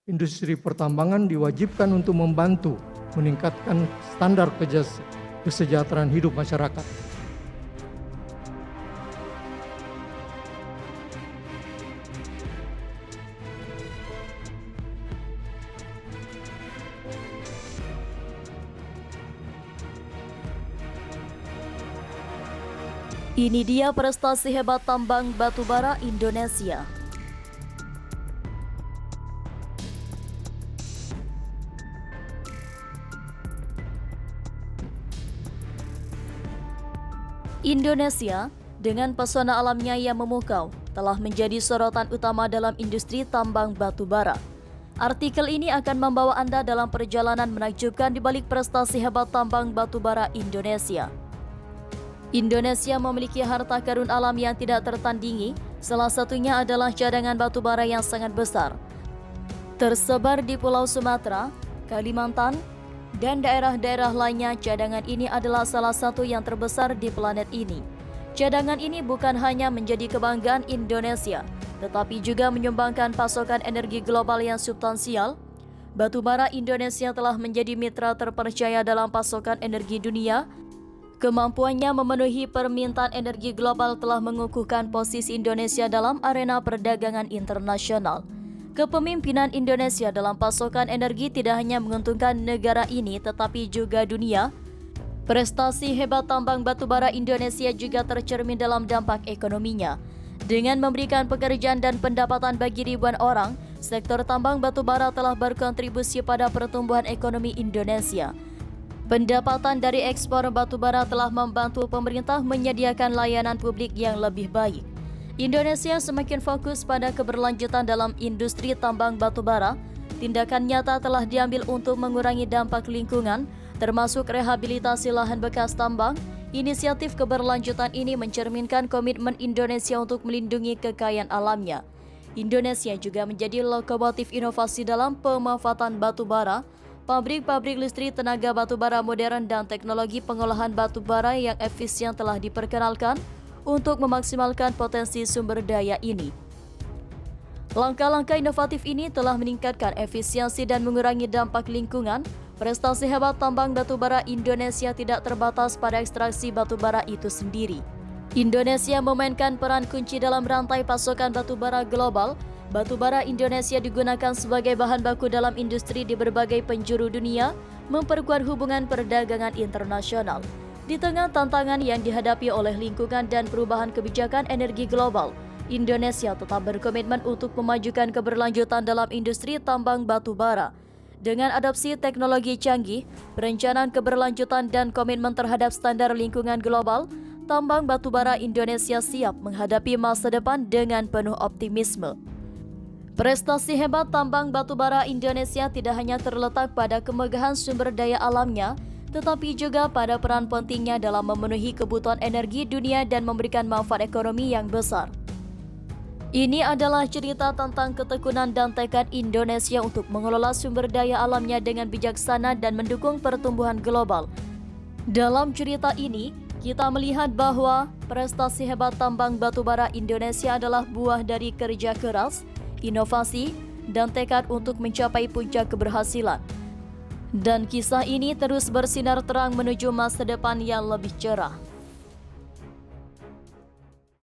Industri pertambangan diwajibkan untuk membantu meningkatkan standar kesejahteraan hidup masyarakat. Ini dia prestasi hebat tambang batubara Indonesia. Indonesia, dengan pesona alamnya yang memukau, telah menjadi sorotan utama dalam industri tambang batubara. Artikel ini akan membawa Anda dalam perjalanan menakjubkan di balik prestasi hebat tambang batubara Indonesia. Indonesia memiliki harta karun alam yang tidak tertandingi, salah satunya adalah cadangan batubara yang sangat besar. Tersebar di Pulau Sumatera, Kalimantan, dan daerah-daerah lainnya, cadangan ini adalah salah satu yang terbesar di planet ini. Cadangan ini bukan hanya menjadi kebanggaan Indonesia, tetapi juga menyumbangkan pasokan energi global yang substansial. Batubara Indonesia telah menjadi mitra terpercaya dalam pasokan energi dunia. Kemampuannya memenuhi permintaan energi global telah mengukuhkan posisi Indonesia dalam arena perdagangan internasional. Kepemimpinan Indonesia dalam pasokan energi tidak hanya menguntungkan negara ini tetapi juga dunia. Prestasi hebat tambang batubara Indonesia juga tercermin dalam dampak ekonominya. Dengan memberikan pekerjaan dan pendapatan bagi ribuan orang, sektor tambang batubara telah berkontribusi pada pertumbuhan ekonomi Indonesia. Pendapatan dari ekspor batubara telah membantu pemerintah menyediakan layanan publik yang lebih baik. Indonesia semakin fokus pada keberlanjutan dalam industri tambang batubara. Tindakan nyata telah diambil untuk mengurangi dampak lingkungan, termasuk rehabilitasi lahan bekas tambang. Inisiatif keberlanjutan ini mencerminkan komitmen Indonesia untuk melindungi kekayaan alamnya. Indonesia juga menjadi lokomotif inovasi dalam pemanfaatan batubara. Pabrik-pabrik listrik tenaga batubara modern dan teknologi pengolahan batubara yang efisien telah diperkenalkan untuk memaksimalkan potensi sumber daya ini. Langkah-langkah inovatif ini telah meningkatkan efisiensi dan mengurangi dampak lingkungan. Prestasi hebat tambang batubara Indonesia tidak terbatas pada ekstraksi batubara itu sendiri. Indonesia memainkan peran kunci dalam rantai pasokan batubara global. Batubara Indonesia digunakan sebagai bahan baku dalam industri di berbagai penjuru dunia, memperkuat hubungan perdagangan internasional. Di tengah tantangan yang dihadapi oleh lingkungan dan perubahan kebijakan energi global, Indonesia tetap berkomitmen untuk memajukan keberlanjutan dalam industri tambang batubara. Dengan adopsi teknologi canggih, perencanaan keberlanjutan dan komitmen terhadap standar lingkungan global, tambang batubara Indonesia siap menghadapi masa depan dengan penuh optimisme. Prestasi hebat tambang batubara Indonesia tidak hanya terletak pada kemegahan sumber daya alamnya, tetapi juga pada peran pentingnya dalam memenuhi kebutuhan energi dunia dan memberikan manfaat ekonomi yang besar. Ini adalah cerita tentang ketekunan dan tekad Indonesia untuk mengelola sumber daya alamnya dengan bijaksana dan mendukung pertumbuhan global. Dalam cerita ini, kita melihat bahwa prestasi hebat tambang batubara Indonesia adalah buah dari kerja keras, inovasi, dan tekad untuk mencapai puncak keberhasilan. Dan kisah ini terus bersinar terang menuju masa depan yang lebih cerah.